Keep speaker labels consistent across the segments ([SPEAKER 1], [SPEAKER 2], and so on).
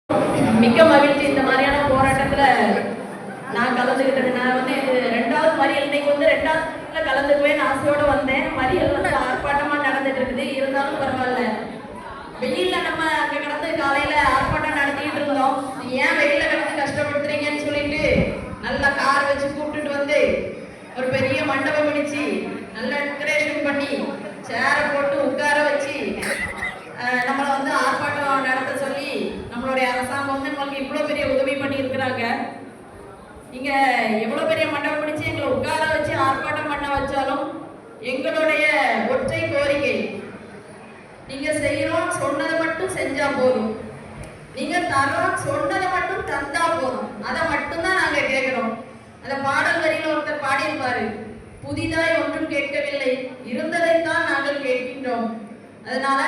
[SPEAKER 1] மிக்க மகிழ்ச்சி. இந்த மாதிரியான போராட்டத்துல நான் கலந்துக்கிட்டது. நான் வந்து ரெண்டாவது மறியல் இன்னைக்கு வந்து ரெண்டாவதுல கலந்துக்குவேன் ஆசையோட வந்தேன். மறியல் வந்து ஆர்ப்பாட்டமா நடந்துட்டு இருக்குது. இருந்தாலும் பரவாயில்ல, வெயில்ல நம்ம அங்க கடந்து காலையில ஆர்ப்பாட்டம் நடத்திட்டு இருந்தோம். ஏன் வெயில்ல கடந்து கஷ்டப்படுத்துறீங்கன்னு சொல்லிட்டு நல்ல கார் வச்சு கூப்பிட்டுட்டு வந்து ஒரு பெரிய மண்டபம் பிடிச்சி நல்ல டெக்கரேஷன் பண்ணி சேரை போட்டு உட்கார வச்சு நம்மளை வந்து ஆர்ப்பாட்டம் நடத்த சொல்லி நம்மளுடைய அரசாங்கம் வந்து நம்மளுக்கு இவ்வளவு பெரிய உதவி பண்ணி இருக்கிறாங்க. நீங்க எவ்வளவு பெரிய மண்டபம் பிடிச்சு எங்களை உட்கார வச்சு ஆர்ப்பாட்டம் பண்ண வச்சாலும் எங்களுடைய ஒற்றை கோரிக்கை, நீங்க செய்யறோம் சொன்னதை மட்டும் செஞ்சா போதும், நீங்க தரோம் சொன்னதை மட்டும் தந்தா போதும். அதை மட்டும்தான் நாங்க கேட்கிறோம். அந்த பாடல் வரியில ஒருத்தர் பாடியிருப்பாரு, புதிதாய் ஒன்றும் கேட்கவில்லை, இருந்ததைத்தான் நாங்கள் கேட்கின்றோம். அதனால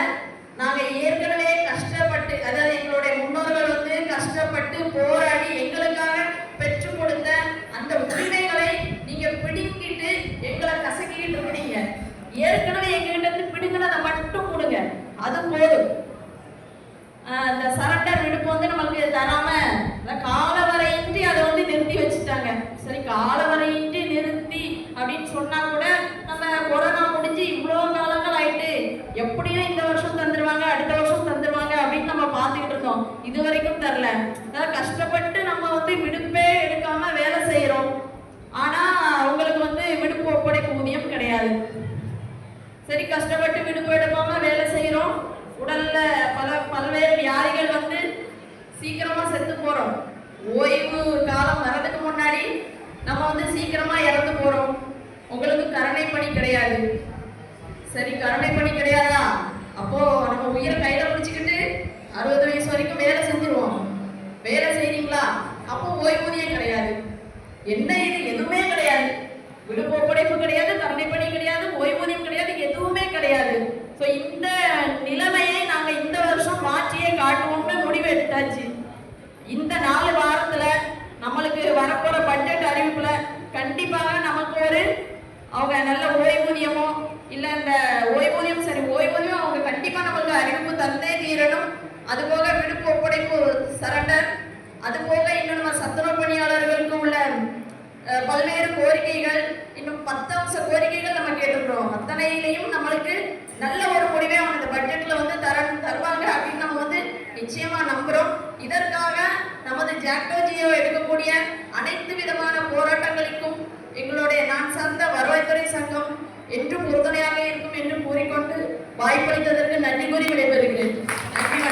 [SPEAKER 1] நாங்க ஏற்கனவே கஷ்டப்பட்டு, அதாவது எங்களுடைய முன்னோர்கள் வந்து கஷ்டப்பட்டு போராடி எங்களுக்காக பெற்றுக் கொடுத்த அந்த உரிமைகளை நீங்க பிடிக்கிட்டு எங்களை கசக்கிட்டு இருக்கிறீங்க. ஏற்கனவே எங்ககிட்ட இருந்து பிடிங்கினதை மட்டும் கொடுங்க, அது போதும். இந்த சரண்டர் விடுப்பு வந்து நமக்கு தராம காலவரையின்றி அதை வந்து நிறுத்தி வச்சுட்டாங்க. சரி, காலவரையின்றி நிறுத்தி அப்படின்னு சொன்னா கூட நம்ம கொரோனா முடிஞ்சு இவ்வளவு காலங்கள் ஆயிட்டு எப்படியும் இந்த வருஷம் தந்துருவாங்க, அடுத்த வருஷம் தந்துருவாங்க அப்படின்னு நம்ம பார்த்துக்கிட்டு இருந்தோம். இது வரைக்கும் தரல. அதாவது கஷ்டப்பட்டு நம்ம வந்து விடுப்பே எடுக்காம வேலை செய்யறோம். ஆனா அவங்களுக்கு வந்து விடுப்பு ஒப்படைப்பு ஊதியம் கிடையாது. சரி, கஷ்டப்பட்டு விடுப்பு எடுக்காம வேலை செய்யறோம். உடல்ல பல்வேறு வியாதிகள் வந்து சீக்கிரமா செத்து போறோம். ஓய்வு காலம் வர்றதுக்கு முன்னாடி நம்ம வந்து சீக்கிரமா இறந்து போறோம். உங்களுக்கு கருணை பணி கிடையாது. சரி, கருணை பணி கிடையாதா? அப்போ நம்ம உயிரை கையில பிடிச்சிக்கிட்டு 60 வயசு வரைக்கும் வேலை செஞ்சிருவோம். வேலை செய்றீங்களா? அப்போ ஓய்வூதியம் கிடையாது. என்ன இது? எதுவுமே கிடையாது. விடுப்பு ஒப்படைப்பு கிடையாது, கருணை பணி கிடையாது, ஓய்வூதியம் கிடையாது, எதுவுமே கிடையாது. ஸோ இந்த நிலைமையை நாங்க இந்த வருஷம் மாற்றியே காட்டுவோம்னு முடிவு எடுத்தாச்சு. இந்த 4 வாரத்துல நம்மளுக்கு வரப்போற பட்ஜெட் அறிவிப்புல கண்டிப்பாக நமக்கு ஒரு அவங்க நல்ல ஓய்வூதியமோ இல்ல இந்த ஓய்வூதியம், சரி ஓய்வூதியம் அவங்க கண்டிப்பா நம்மளுக்கு அறிவிப்பு தந்தே தீரணும். அது போக விடுப்பு ஒப்படைப்பு சரண்டர், அது போக இன்னும் நம்ம சத்துணவு பணியாளர்களுக்கு உள்ள பல்வேறு கோரிக்கைகள், இன்னும் 10 அம்ச கோரிக்கைகள் நம்ம கேட்டுக்கிறோம். அத்தனையிலையும் நம்மளுக்கு நல்ல ஒரு முடிவை அவங்க இந்த பட்ஜெட்ல வந்து தருவாங்க அப்படின்னு நம்ம வந்து நிச்சயமா நம்புறோம். இதற்காக நமது ஜாக்டோ ஜியோ எடுக்கக்கூடிய அனைத்து விதமான போராட்டங்களுக்கும் எங்களுடைய நான் சார்ந்த வருவாய்த்துறை சங்கம் என்றும் உறுதுணையாக இருக்கும் என்று கூறிக்கொண்டு வாய்ப்பளித்ததற்கு நன்றி கூறி விடைபெறுகிறேன்.